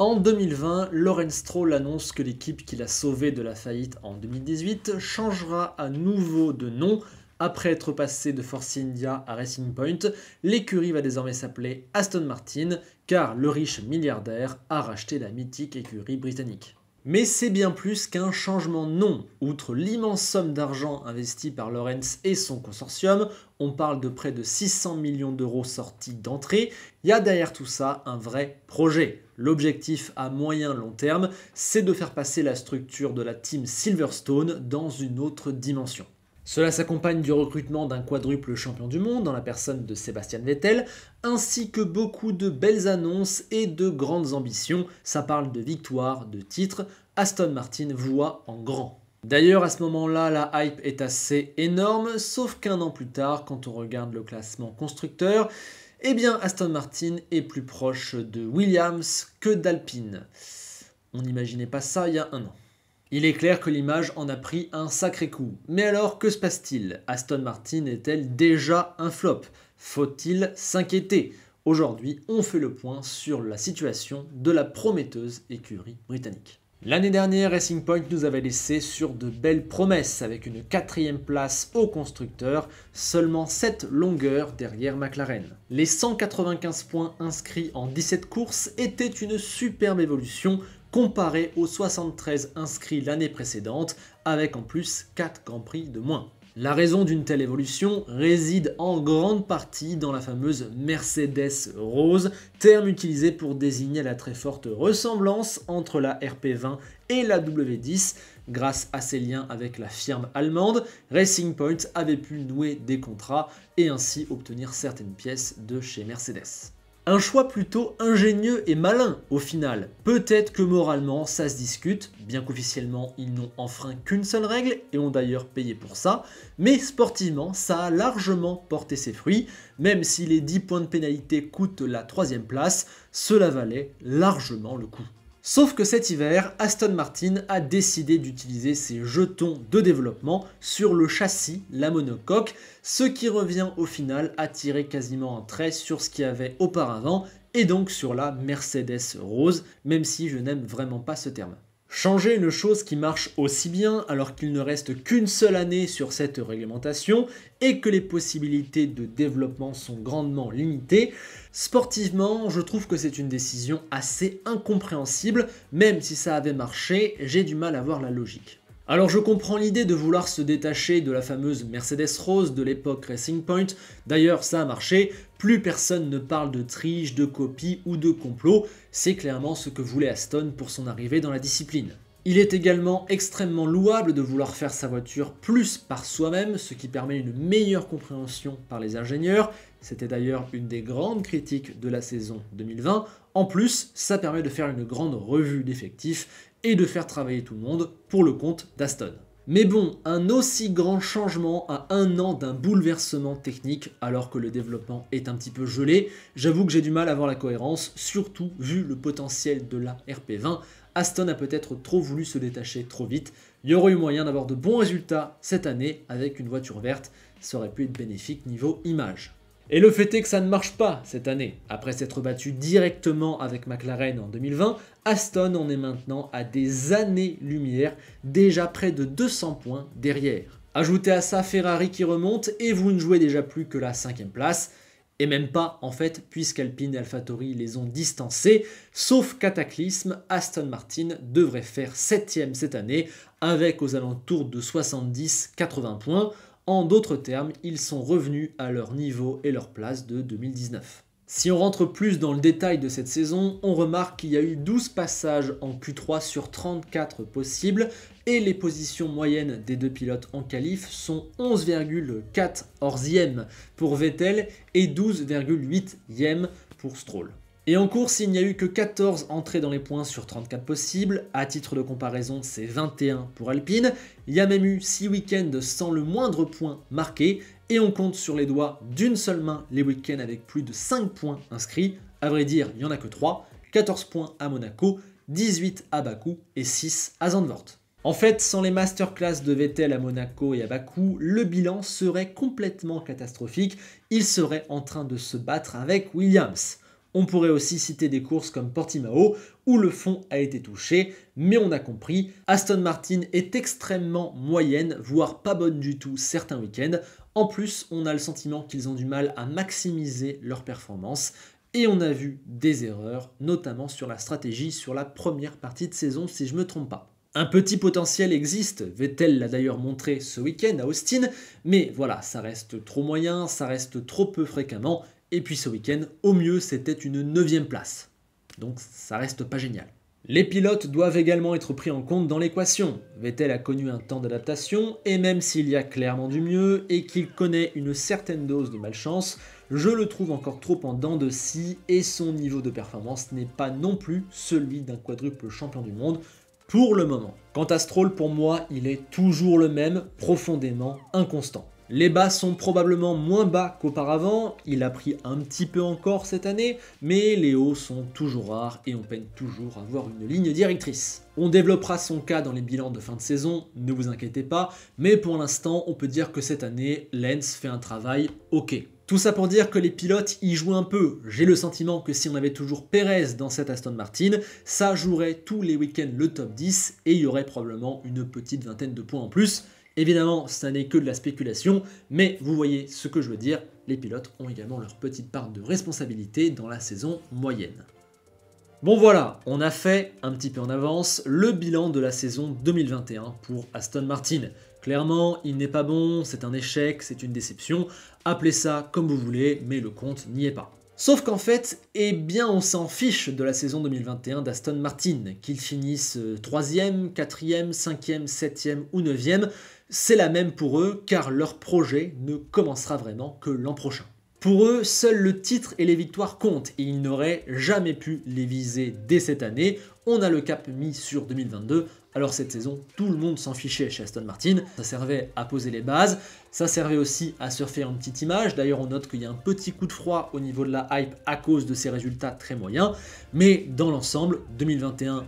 En 2020, Lawrence Stroll annonce que l'équipe qui l'a sauvé de la faillite en 2018 changera à nouveau de nom. Après être passé de Force India à Racing Point, l'écurie va désormais s'appeler Aston Martin, car le riche milliardaire a racheté la mythique écurie britannique. Mais c'est bien plus qu'un changement de nom. Outre l'immense somme d'argent investie par Lawrence et son consortium, on parle de près de 600 millions d'euros sortis d'entrée, il y a derrière tout ça un vrai projet. L'objectif à moyen long terme, c'est de faire passer la structure de la team Silverstone dans une autre dimension. Cela s'accompagne du recrutement d'un quadruple champion du monde dans la personne de Sebastian Vettel, ainsi que beaucoup de belles annonces et de grandes ambitions. Ça parle de victoires, de titres. Aston Martin voit en grand. D'ailleurs, à ce moment-là, la hype est assez énorme, sauf qu'un an plus tard, quand on regarde le classement constructeur, eh bien Aston Martin est plus proche de Williams que d'Alpine. On n'imaginait pas ça il y a un an. Il est clair que l'image en a pris un sacré coup. Mais alors, que se passe-t-il? Aston Martin est-elle déjà un flop? Faut-il s'inquiéter? Aujourd'hui, on fait le point sur la situation de la prometteuse écurie britannique. L'année dernière, Racing Point nous avait laissé sur de belles promesses, avec une 4e place au constructeur, seulement 7 longueurs derrière McLaren. Les 195 points inscrits en 17 courses étaient une superbe évolution, comparé aux 73 inscrits l'année précédente, avec en plus 4 Grands Prix de moins. La raison d'une telle évolution réside en grande partie dans la fameuse Mercedes rose, terme utilisé pour désigner la très forte ressemblance entre la RP20 et la W10. Grâce à ses liens avec la firme allemande, Racing Point avait pu nouer des contrats et ainsi obtenir certaines pièces de chez Mercedes. Un choix plutôt ingénieux et malin au final. Peut-être que moralement ça se discute, bien qu'officiellement ils n'ont enfreint qu'une seule règle et ont d'ailleurs payé pour ça, mais sportivement ça a largement porté ses fruits, même si les 10 points de pénalité coûtent la 3e place, cela valait largement le coup. Sauf que cet hiver, Aston Martin a décidé d'utiliser ses jetons de développement sur le châssis, la monocoque, ce qui revient au final à tirer quasiment un trait sur ce qu'il y avait auparavant et donc sur la Mercedes rose, même si je n'aime vraiment pas ce terme. Changer une chose qui marche aussi bien alors qu'il ne reste qu'une seule année sur cette réglementation et que les possibilités de développement sont grandement limitées, sportivement, je trouve que c'est une décision assez incompréhensible, même si ça avait marché, j'ai du mal à voir la logique. Alors je comprends l'idée de vouloir se détacher de la fameuse Mercedes rose de l'époque Racing Point, d'ailleurs ça a marché, plus personne ne parle de triche, de copie ou de complot, c'est clairement ce que voulait Aston pour son arrivée dans la discipline. Il est également extrêmement louable de vouloir faire sa voiture plus par soi-même, ce qui permet une meilleure compréhension par les ingénieurs, c'était d'ailleurs une des grandes critiques de la saison 2020, en plus ça permet de faire une grande revue d'effectifs et de faire travailler tout le monde pour le compte d'Aston. Mais bon, un aussi grand changement à un an d'un bouleversement technique alors que le développement est un petit peu gelé, j'avoue que j'ai du mal à voir la cohérence, surtout vu le potentiel de la RP20. Aston a peut-être trop voulu se détacher trop vite, il y aurait eu moyen d'avoir de bons résultats cette année avec une voiture verte, ça aurait pu être bénéfique niveau image. Et le fait est que ça ne marche pas cette année. Après s'être battu directement avec McLaren en 2020, Aston en est maintenant à des années-lumière, déjà près de 200 points derrière. Ajoutez à ça Ferrari qui remonte et vous ne jouez déjà plus que la 5e place. Et même pas en fait, puisqu'Alpine et AlphaTauri les ont distancés. Sauf cataclysme, Aston Martin devrait faire 7e cette année, avec aux alentours de 70-80 points. En d'autres termes, ils sont revenus à leur niveau et leur place de 2019. Si on rentre plus dans le détail de cette saison, on remarque qu'il y a eu 12 passages en Q3 sur 34 possibles et les positions moyennes des deux pilotes en qualif sont 11,14e pour Vettel et 12,8e pour Stroll. Et en course, il n'y a eu que 14 entrées dans les points sur 34 possibles. À titre de comparaison, c'est 21 pour Alpine. Il y a même eu 6 week-ends sans le moindre point marqué. Et on compte sur les doigts d'une seule main les week-ends avec plus de 5 points inscrits. À vrai dire, il n'y en a que 3. 14 points à Monaco, 18 à Bakou et 6 à Zandvoort. En fait, sans les masterclass de Vettel à Monaco et à Bakou, le bilan serait complètement catastrophique. Il serait en train de se battre avec Williams. On pourrait aussi citer des courses comme Portimao, où le fond a été touché, mais on a compris, Aston Martin est extrêmement moyenne, voire pas bonne du tout certains week-ends. En plus, on a le sentiment qu'ils ont du mal à maximiser leur performance, et on a vu des erreurs, notamment sur la stratégie sur la première partie de saison, si je ne me trompe pas. Un petit potentiel existe, Vettel l'a d'ailleurs montré ce week-end à Austin, mais voilà, ça reste trop moyen, ça reste trop peu fréquemment, et puis ce week-end, au mieux, c'était une 9e place. Donc ça reste pas génial. Les pilotes doivent également être pris en compte dans l'équation. Vettel a connu un temps d'adaptation, et même s'il y a clairement du mieux, et qu'il connaît une certaine dose de malchance, je le trouve encore trop en dents de scie, et son niveau de performance n'est pas non plus celui d'un quadruple champion du monde, pour le moment. Quant à Stroll, pour moi, il est toujours le même, profondément inconstant. Les bas sont probablement moins bas qu'auparavant, il a pris un petit peu encore cette année, mais les hauts sont toujours rares et on peine toujours à avoir une ligne directrice. On développera son cas dans les bilans de fin de saison, ne vous inquiétez pas, mais pour l'instant, on peut dire que cette année, Lens fait un travail ok. Tout ça pour dire que les pilotes y jouent un peu. J'ai le sentiment que si on avait toujours Pérez dans cette Aston Martin, ça jouerait tous les week-ends le top 10 et il y aurait probablement une petite vingtaine de points en plus. Évidemment, ça n'est que de la spéculation, mais vous voyez ce que je veux dire, les pilotes ont également leur petite part de responsabilité dans la saison moyenne. Bon voilà, on a fait, un petit peu en avance, le bilan de la saison 2021 pour Aston Martin. Clairement, il n'est pas bon, c'est un échec, c'est une déception, appelez ça comme vous voulez, mais le compte n'y est pas. Sauf qu'en fait, eh bien on s'en fiche de la saison 2021 d'Aston Martin, qu'ils finissent 3e, 4e, 5e, 7e ou 9e, c'est la même pour eux car leur projet ne commencera vraiment que l'an prochain. Pour eux, seul le titre et les victoires comptent et ils n'auraient jamais pu les viser dès cette année. On a le cap mis sur 2022, alors cette saison, tout le monde s'en fichait chez Aston Martin. Ça servait à poser les bases, ça servait aussi à se faire une petite image. D'ailleurs, on note qu'il y a un petit coup de froid au niveau de la hype à cause de ces résultats très moyens. Mais dans l'ensemble, 2021,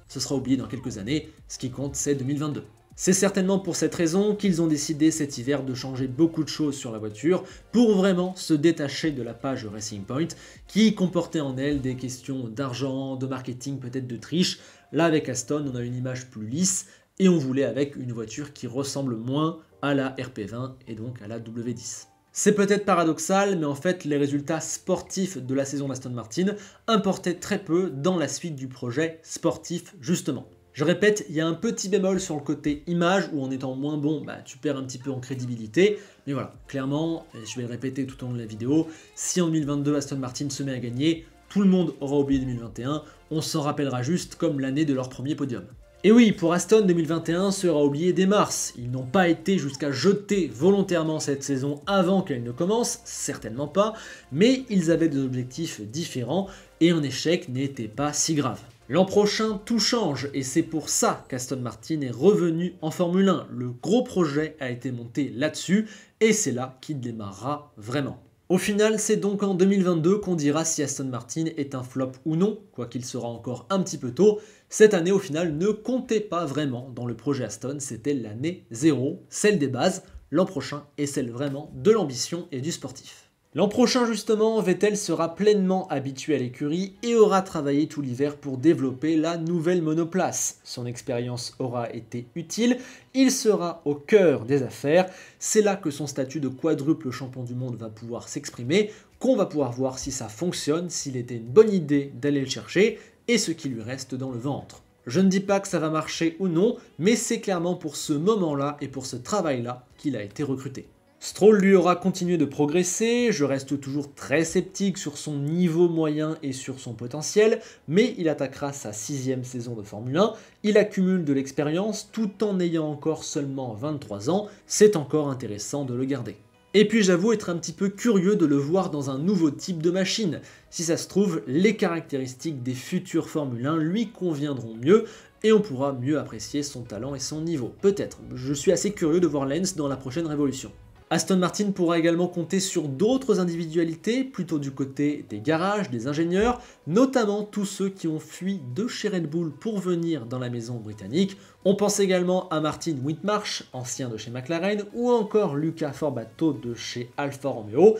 ce sera oublié dans quelques années. Ce qui compte, c'est 2022. C'est certainement pour cette raison qu'ils ont décidé cet hiver de changer beaucoup de choses sur la voiture pour vraiment se détacher de la page Racing Point qui comportait en elle des questions d'argent, de marketing, peut-être de triche. Là avec Aston, on a une image plus lisse et on voulait avec une voiture qui ressemble moins à la RP20 et donc à la W10. C'est peut-être paradoxal, mais en fait les résultats sportifs de la saison d'Aston Martin importaient très peu dans la suite du projet sportif justement. Je répète, il y a un petit bémol sur le côté image où en étant moins bon, tu perds un petit peu en crédibilité. Mais voilà, clairement, et je vais le répéter tout au long de la vidéo, si en 2022 Aston Martin se met à gagner, tout le monde aura oublié 2021, on s'en rappellera juste comme l'année de leur premier podium. Et oui, pour Aston, 2021 sera oublié dès mars. Ils n'ont pas été jusqu'à jeter volontairement cette saison avant qu'elle ne commence, certainement pas, mais ils avaient des objectifs différents et un échec n'était pas si grave. L'an prochain, tout change et c'est pour ça qu'Aston Martin est revenu en Formule 1. Le gros projet a été monté là-dessus et c'est là qu'il démarrera vraiment. Au final, c'est donc en 2022 qu'on dira si Aston Martin est un flop ou non, quoiqu'il sera encore un petit peu tôt. Cette année, au final, ne comptait pas vraiment dans le projet Aston, c'était l'année 0, celle des bases. L'an prochain est celle vraiment de l'ambition et du sportif. L'an prochain justement, Vettel sera pleinement habitué à l'écurie et aura travaillé tout l'hiver pour développer la nouvelle monoplace. Son expérience aura été utile, il sera au cœur des affaires, c'est là que son statut de quadruple champion du monde va pouvoir s'exprimer, qu'on va pouvoir voir si ça fonctionne, s'il était une bonne idée d'aller le chercher et ce qui lui reste dans le ventre. Je ne dis pas que ça va marcher ou non, mais c'est clairement pour ce moment-là et pour ce travail-là qu'il a été recruté. Stroll lui aura continué de progresser, je reste toujours très sceptique sur son niveau moyen et sur son potentiel, mais il attaquera sa 6e saison de Formule 1, il accumule de l'expérience tout en ayant encore seulement 23 ans, c'est encore intéressant de le garder. Et puis j'avoue être un petit peu curieux de le voir dans un nouveau type de machine. Si ça se trouve, les caractéristiques des futurs Formule 1 lui conviendront mieux, et on pourra mieux apprécier son talent et son niveau. Peut-être, je suis assez curieux de voir Lens dans la prochaine révolution. Aston Martin pourra également compter sur d'autres individualités, plutôt du côté des garages, des ingénieurs, notamment tous ceux qui ont fui de chez Red Bull pour venir dans la maison britannique. On pense également à Martin Whitmarsh, ancien de chez McLaren, ou encore Luca Forbato de chez Alfa Romeo.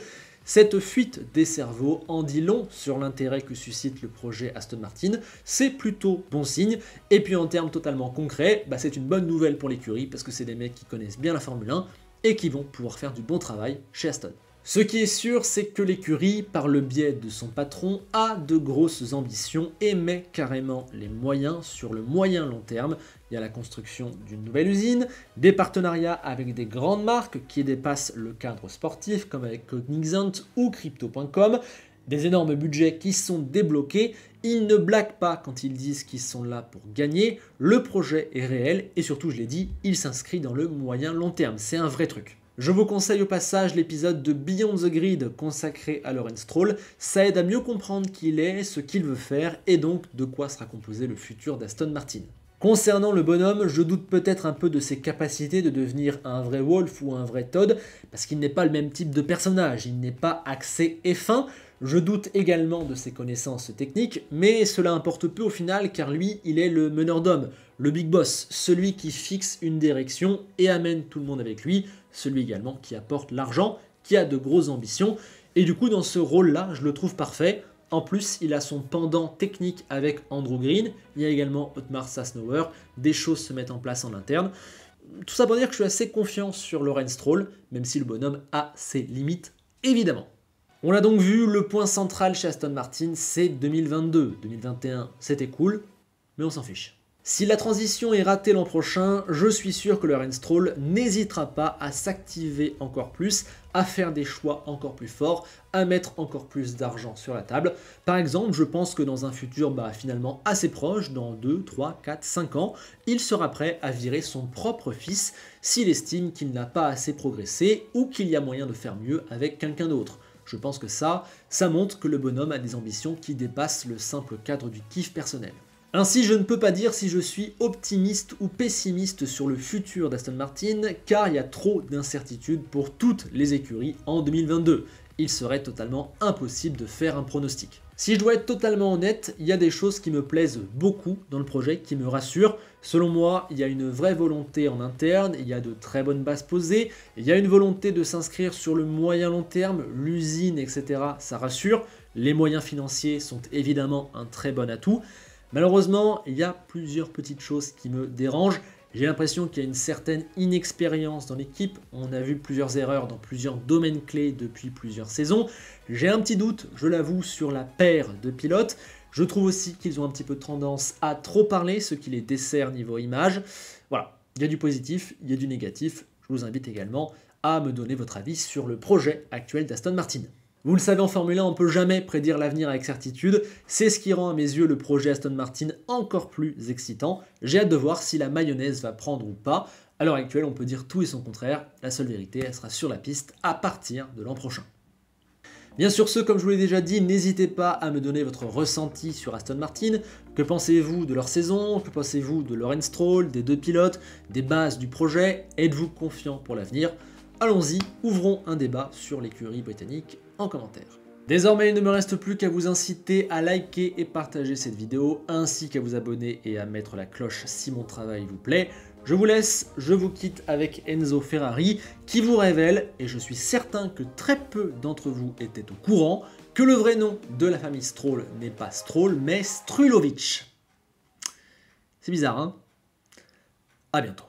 Cette fuite des cerveaux en dit long sur l'intérêt que suscite le projet Aston Martin, c'est plutôt bon signe, et puis en termes totalement concrets, c'est une bonne nouvelle pour l'écurie parce que c'est des mecs qui connaissent bien la Formule 1 et qui vont pouvoir faire du bon travail chez Aston. Ce qui est sûr, c'est que l'écurie, par le biais de son patron, a de grosses ambitions et met carrément les moyens sur le moyen long terme. Il y a la construction d'une nouvelle usine, des partenariats avec des grandes marques qui dépassent le cadre sportif comme avec Cognizant ou Crypto.com, des énormes budgets qui sont débloqués. Ils ne blaguent pas quand ils disent qu'ils sont là pour gagner. Le projet est réel et surtout, je l'ai dit, il s'inscrit dans le moyen long terme. C'est un vrai truc. Je vous conseille au passage l'épisode de Beyond the Grid consacré à Lawrence Stroll. Ça aide à mieux comprendre qui il est, ce qu'il veut faire et donc de quoi sera composé le futur d'Aston Martin. Concernant le bonhomme, je doute peut-être un peu de ses capacités de devenir un vrai Wolf ou un vrai Todd, parce qu'il n'est pas le même type de personnage, il n'est pas axé et fin. Je doute également de ses connaissances techniques, mais cela importe peu au final car lui, il est le meneur d'hommes, le big boss, celui qui fixe une direction et amène tout le monde avec lui, celui également qui apporte l'argent, qui a de grosses ambitions, et du coup dans ce rôle-là, je le trouve parfait. En plus, il a son pendant technique avec Andrew Green, il y a également Otmar Szafnauer, des choses se mettent en place en interne. Tout ça pour dire que je suis assez confiant sur Lawrence Stroll, même si le bonhomme a ses limites, évidemment. On l'a donc vu, le point central chez Aston Martin, c'est 2022. 2021, c'était cool, mais on s'en fiche. Si la transition est ratée l'an prochain, je suis sûr que Lawrence Stroll n'hésitera pas à s'activer encore plus, à faire des choix encore plus forts, à mettre encore plus d'argent sur la table. Par exemple, je pense que dans un futur finalement assez proche, dans 2, 3, 4, 5 ans, il sera prêt à virer son propre fils s'il estime qu'il n'a pas assez progressé ou qu'il y a moyen de faire mieux avec quelqu'un d'autre. Je pense que ça montre que le bonhomme a des ambitions qui dépassent le simple cadre du kiff personnel. Ainsi, je ne peux pas dire si je suis optimiste ou pessimiste sur le futur d'Aston Martin, car il y a trop d'incertitudes pour toutes les écuries en 2022. Il serait totalement impossible de faire un pronostic. Si je dois être totalement honnête, il y a des choses qui me plaisent beaucoup dans le projet, qui me rassurent. Selon moi, il y a une vraie volonté en interne, il y a de très bonnes bases posées, il y a une volonté de s'inscrire sur le moyen long terme, l'usine, etc. Ça rassure. Les moyens financiers sont évidemment un très bon atout. Malheureusement, il y a plusieurs petites choses qui me dérangent. J'ai l'impression qu'il y a une certaine inexpérience dans l'équipe. On a vu plusieurs erreurs dans plusieurs domaines clés depuis plusieurs saisons. J'ai un petit doute, je l'avoue, sur la paire de pilotes. Je trouve aussi qu'ils ont un petit peu tendance à trop parler, ce qui les dessert niveau image. Voilà, il y a du positif, il y a du négatif. Je vous invite également à me donner votre avis sur le projet actuel d'Aston Martin. Vous le savez, en Formule 1, on ne peut jamais prédire l'avenir avec certitude. C'est ce qui rend à mes yeux le projet Aston Martin encore plus excitant. J'ai hâte de voir si la mayonnaise va prendre ou pas. À l'heure actuelle, on peut dire tout et son contraire. La seule vérité, elle sera sur la piste à partir de l'an prochain. Bien sûr, comme je vous l'ai déjà dit, n'hésitez pas à me donner votre ressenti sur Aston Martin. Que pensez-vous de leur saison? Que pensez-vous de Lawrence Stroll, des deux pilotes, des bases du projet? Êtes-vous confiant pour l'avenir? Allons-y, ouvrons un débat sur l'écurie britannique en commentaire. Désormais, il ne me reste plus qu'à vous inciter à liker et partager cette vidéo, ainsi qu'à vous abonner et à mettre la cloche si mon travail vous plaît. Je vous laisse, je vous quitte avec Enzo Ferrari, qui vous révèle, et je suis certain que très peu d'entre vous étaient au courant, que le vrai nom de la famille Stroll n'est pas Stroll, mais Strulovic. C'est bizarre, hein? À bientôt.